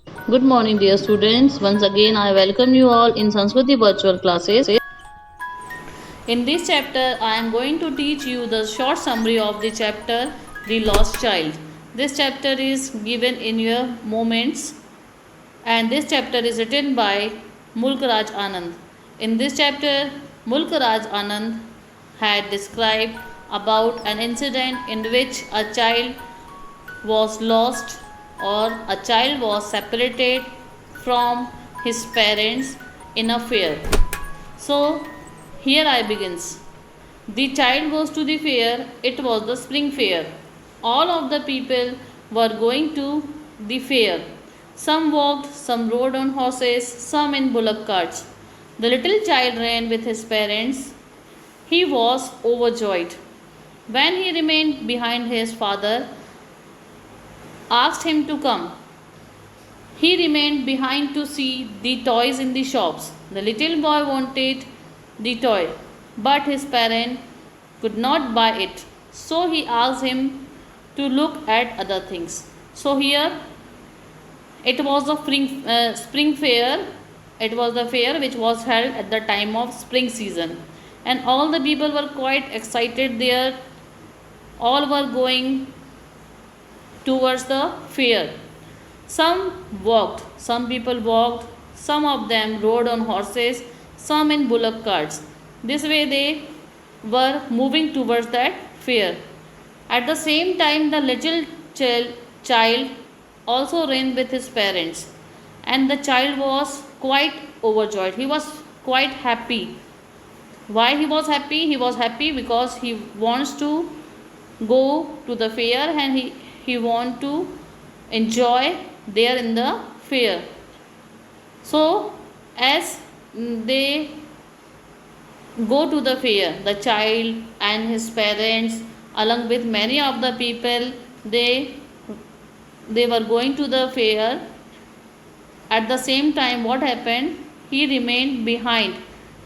Good morning, dear students. Once again, I welcome you all in Sanskriti virtual classes. In this chapter, I am going to teach you the short summary of the chapter The Lost Child. This chapter is given in your moments, and this chapter is written by Mulk Raj Anand. In this chapter, Mulk Raj Anand had described about an incident in which a child was lost or a child was separated from his parents in a fair. So here I begins. The child goes to the fair. It was the spring fair. All of the people were going to the fair. Some walked, some rode on horses, some in bullock carts. The little child ran with his parents. He was overjoyed. When he remained behind, his father asked him to come. He remained behind to see the toys in the shops. The little boy wanted the toy, but his parent could not buy it. So he asked him to look at other things. So here it was the spring fair. It was the fair which was held at the time of spring season, and all the people were quite excited there. All were going towards the fair. Some people walked, some of them rode on horses, some in bullock carts. This way they were moving towards that fair. At the same time, the little child also ran with his parents, and the child was quite overjoyed. He was quite happy. Why he was happy? He was happy because he wants to go to the fair, and he want to enjoy there in the fair. So as they go to the fair, the child and his parents along with many of the people, they were going to the fair. At the same time, what happened? He remained behind.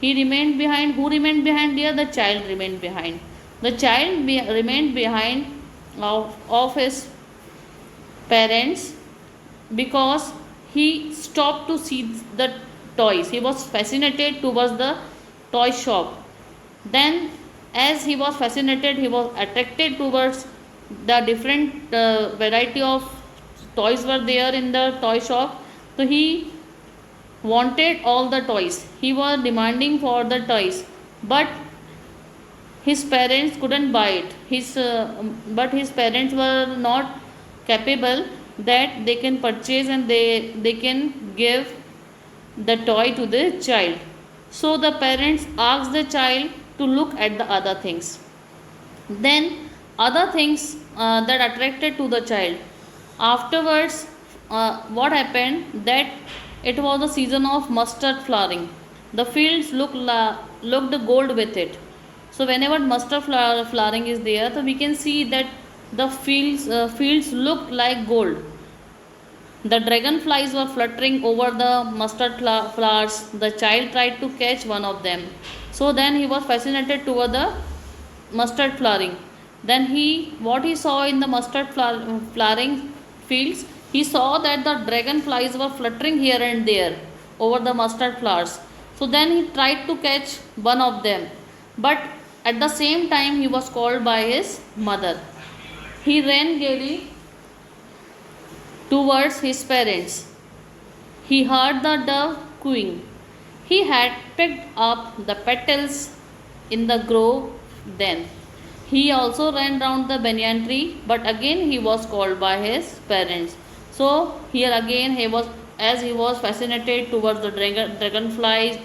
He remained behind. Who remained behind here? The child remained behind. The child remained behind of his parents because he stopped to see the toys. He was fascinated towards the toy shop. Then, as he was fascinated, he was attracted towards the different variety of toys were there in the toy shop. So he wanted all the toys. He was demanding for the toys, but his parents couldn't buy it. But his parents were not capable that they can purchase and they can give the toy to the child. So the parents asked the child to look at the other things. Then other things that attracted to the child. Afterwards, what happened that it was the season of mustard flowering. The fields looked gold with it. So whenever mustard flowering is there, so we can see that the fields looked like gold. The dragonflies were fluttering over the mustard flowers. The child tried to catch one of them. So then he was fascinated toward the mustard flowering. Then what he saw in the mustard flowering fields, he saw that the dragonflies were fluttering here and there over the mustard flowers. So then he tried to catch one of them, but at the same time he was called by his mother. He ran gaily towards his parents. He heard the dove cooing. He had picked up the petals in the grove then. He also ran round the banyan tree, but again he was called by his parents. So here again he was fascinated towards the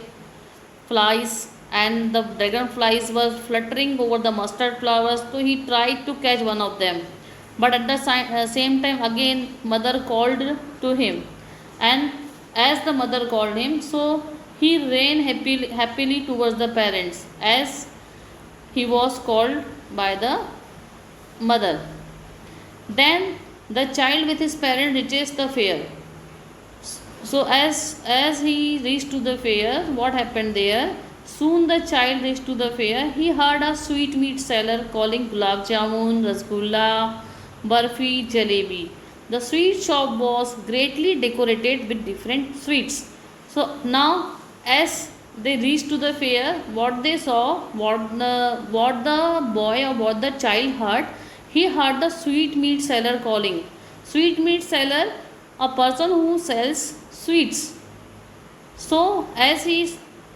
flies, and the dragonflies were fluttering over the mustard flowers. So he tried to catch one of them, but at the same time again mother called to him, and as the mother called him, so he ran happily towards the parents as he was called by the mother. Then the child with his parent reaches the fair. So as he reached to the fair, what happened there? Soon the child reached to the fair. He heard a sweetmeat seller calling gulab jamun, rasgulla, barfi, jalebi. The sweet shop was greatly decorated with different sweets. So now, as they reached to the fair, what they saw, what the boy or what the child heard, he heard the sweet meat seller calling. Sweet meat seller, a person who sells sweets. So, as he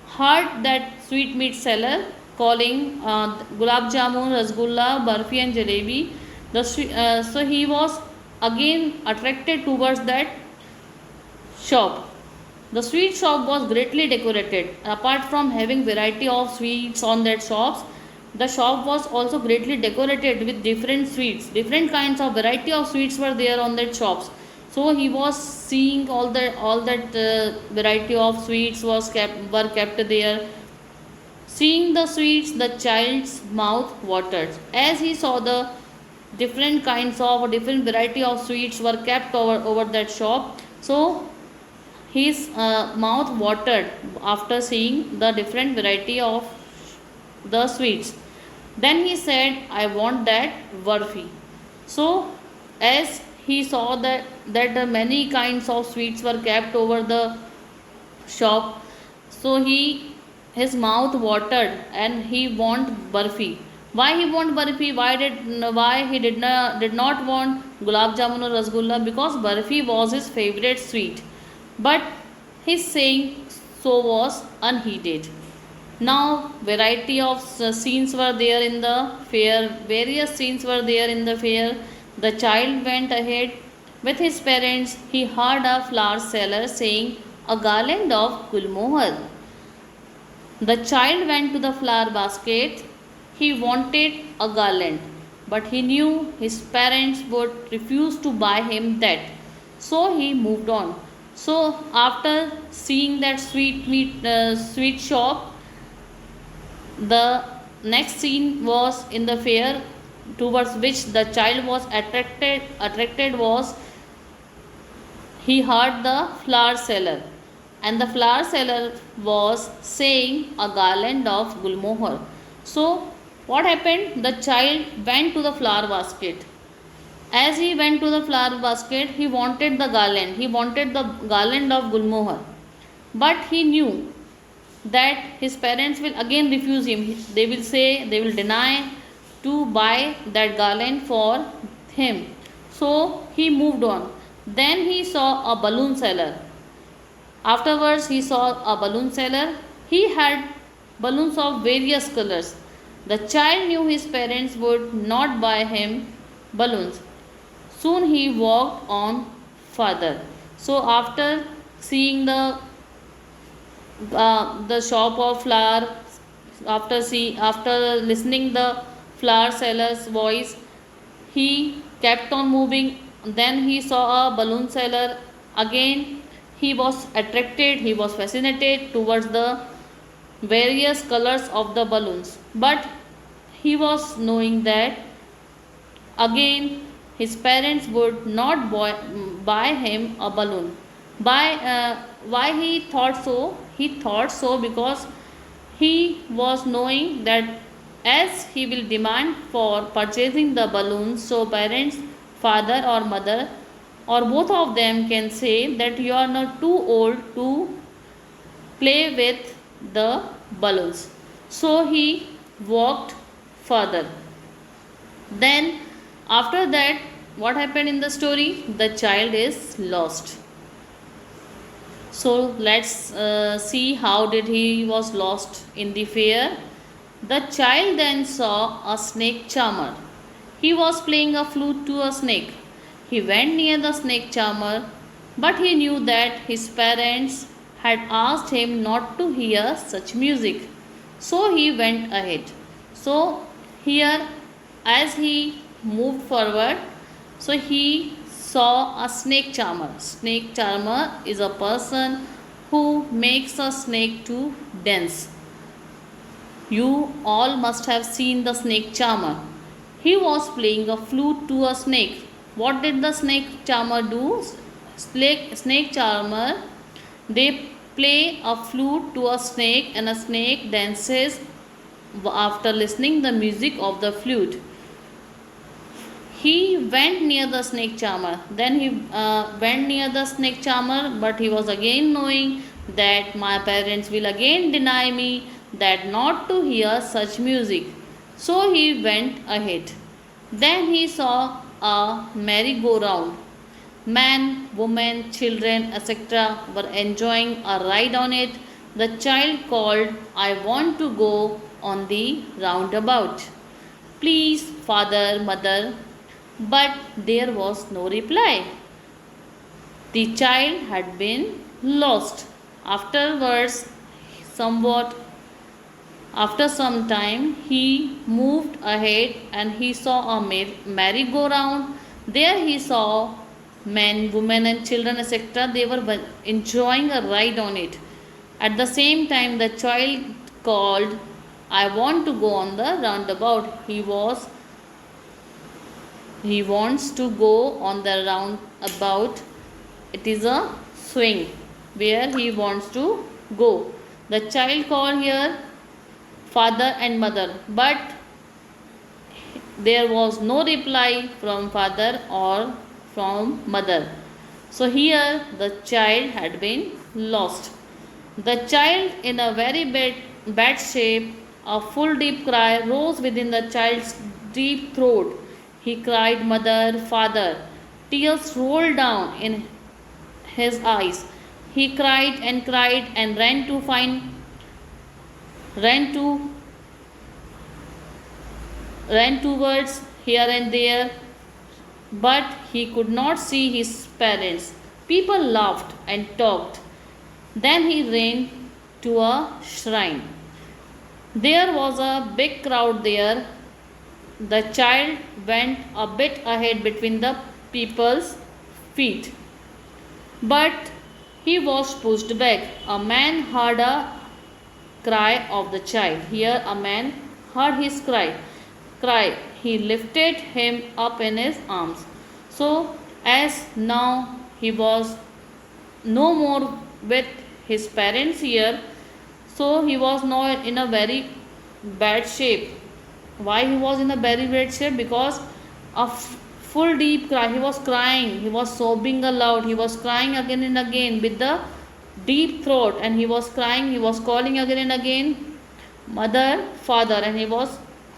heard that sweet meat seller calling gulab jamun, rasgulla, barfi, and jalebi, so he was again attracted towards that shop. The sweet shop was greatly decorated. Apart from having variety of sweets on that shops, the shop was also greatly decorated with different sweets. Different kinds of variety of sweets were there on that shops. So he was seeing all that variety of sweets were kept there. Seeing the sweets, the child's mouth watered. As he saw the different kinds of different variety of sweets were kept over that shop, so his mouth watered after seeing the different variety of the sweets. Then he said, I want that barfi. So as he saw that the many kinds of sweets were kept over the shop, so his mouth watered and he want barfi. Why he want barfi? Why he did not want gulab jamun or rasgulla? Because barfi was his favorite sweet. But his saying so was unheeded. Now variety of scenes were there in the fair. Various scenes were there in the fair. The child went ahead with his parents. He heard a flower seller saying, a garland of gulmohar. The child went to the flower basket. He wanted a garland, but he knew his parents would refuse to buy him that. So he moved on. So after seeing that sweet shop, the next scene was in the fair towards which the child was attracted was he heard the flower seller, and the flower seller was saying a garland of gulmohar. So what happened? The child went to the flower basket. As he went to the flower basket, he wanted the garland. He wanted the garland of gulmohar, but he knew that his parents will again refuse him. They will say, they will deny to buy that garland for him. So he moved on. Then he saw a balloon seller. Afterwards he saw a balloon seller. He had balloons of various colors. The child knew his parents would not buy him balloons. Soon he walked on further. So after seeing the shop of flower, after listening the flower seller's voice, he kept on moving. Then he saw a balloon seller. Again he was attracted, he was fascinated towards the various colors of the balloons, but he was knowing that again his parents would not buy him a balloon. Why he thought so? He thought so because he was knowing that as he will demand for purchasing the balloons, so parents, father or mother, or both of them can say that you are not too old to play with the balloons. So he walked further. Then after that, what happened in the story? The child is lost. So let's see how did he was lost in the fair. The child then saw a snake charmer. He was playing a flute to a snake. He went near the snake charmer, but he knew that his parents had asked him not to hear such music. So he went ahead. So here, as he moved forward, so he saw a snake charmer. Snake charmer is a person who makes a snake to dance. You all must have seen the snake charmer. He was playing a flute to a snake. What did the snake charmer do? Snake charmer, they play a flute to a snake and a snake dances after listening the music of the flute. he went near the snake charmer. Then he went near the snake charmer, but he was again knowing that my parents will again deny me that not to hear such music. So he went ahead. Then he saw a merry-go-round. Man, woman, children, etc. were enjoying a ride on it. The child called, I want to go on the roundabout. Please, father, mother. But there was no reply. The child had been lost. Afterwards, somewhat after some time, he moved ahead and he saw a merry-go-round. There he saw men, women, and children, etc. They were enjoying a ride on it. At the same time, the child called, I want to go on the roundabout. He wants to go on the roundabout. It is a swing where he wants to go. The child called here father and mother, but there was no reply from father or from mother. So here the child had been lost. The child, in a very bad shape, a full deep cry rose within the child's deep throat. He cried, Mother, Father. Tears rolled down in his eyes. He cried and ran towards here and there, but he could not see his parents. People laughed and talked. Then he ran to a shrine. There was a big crowd there. The child went a bit ahead between the people's feet, but he was pushed back. A man heard a cry of the child. Here a man heard his cry. He lifted him up in his arms. So as now he was no more with his parents here, so he was now in a very bad shape. Why he was in a very bad shape? Because of full deep cry. He was crying. He was sobbing aloud. He was crying again and again with the deep throat, and he was crying. He was calling again and again, Mother, Father, and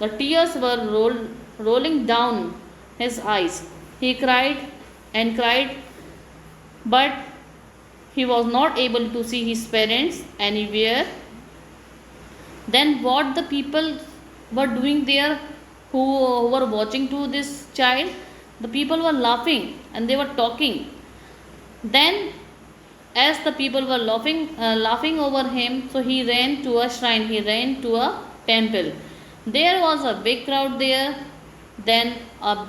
the tears were rolling down his eyes. He cried and cried, but he was not able to see his parents anywhere. Then what the people were doing there who were watching to this child? The people were laughing and they were talking. Then as the people were laughing over him, so he ran to a shrine, he ran to a temple. There was a big crowd there. Then a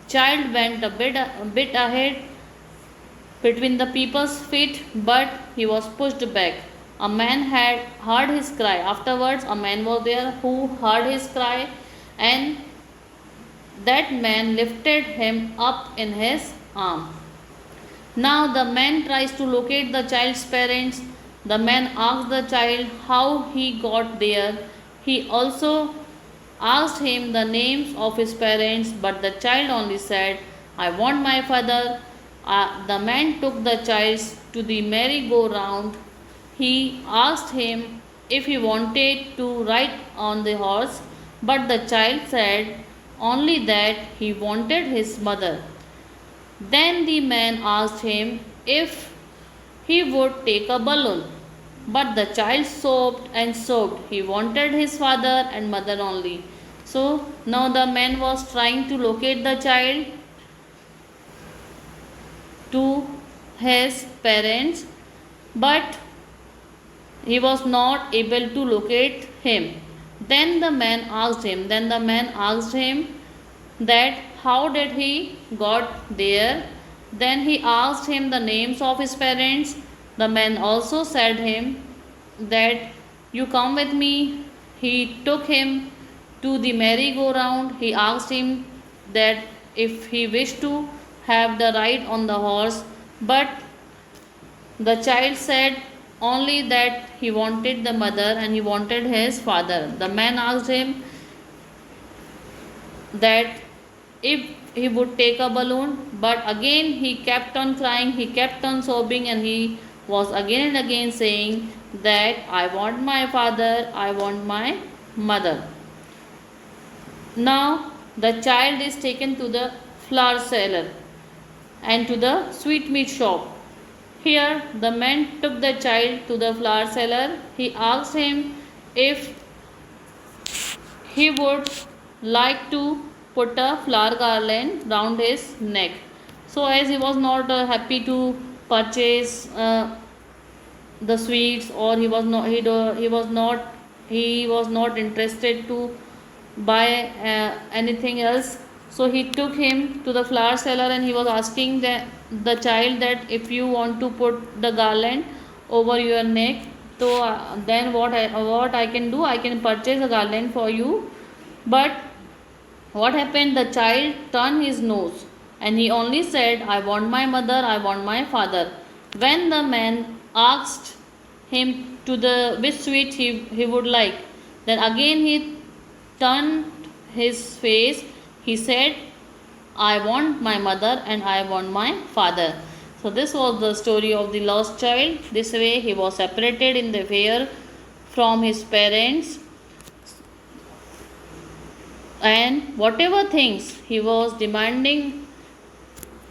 child went a bit ahead between the people's feet, but he was pushed back. A man had heard his cry. Afterwards, a man was there who heard his cry, and that man lifted him up in his arm. Now the man tries to locate the child's parents. The man asks the child how he got there. He also asked him the names of his parents, but the child only said, I want my father. The man took the child to the merry-go-round. He asked him if he wanted to ride on the horse, but the child said only that he wanted his mother. Then the man asked him if he would take a balloon, but the child sobbed and sobbed. He wanted his father and mother only. So now the man was trying to locate the child to his parents, but he was not able to locate him. Then the man asked him that how did he got there. Then he asked him the names of his parents. The man also said him that you come with me. He took him to the merry-go-round. He asked him that if he wished to have the ride on the horse, but the child said only that he wanted the mother and he wanted his father. The man asked him that if he would take a balloon, but again he kept on crying, he kept on sobbing, and he was again and again saying that I want my father, I want my mother. Now the child is taken to the flower seller and to the sweetmeat shop. Here the man took the child to the flower seller. He asked him if he would like to put a flower garland round his neck. So as he was not happy to purchase the sweets, or he was not interested to buy anything else, so he took him to the flower seller and he was asking the child that if you want to put the garland over your neck, so then what I can do, I can purchase a garland for you. But what happened, the child turned his nose and he only said, I want my mother, I want my father. When the man asked him to the which sweet he would like, then again he turned his face. He said, I want my mother and I want my father. So this was the story of the lost child. This way he was separated in the fair from his parents, and whatever things he was demanding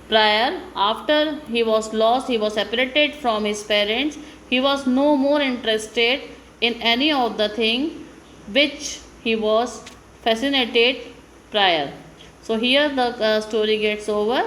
prior, after he was lost, he was separated from his parents, he was no more interested in any of the thing which he was fascinated prior. So here the story gets over.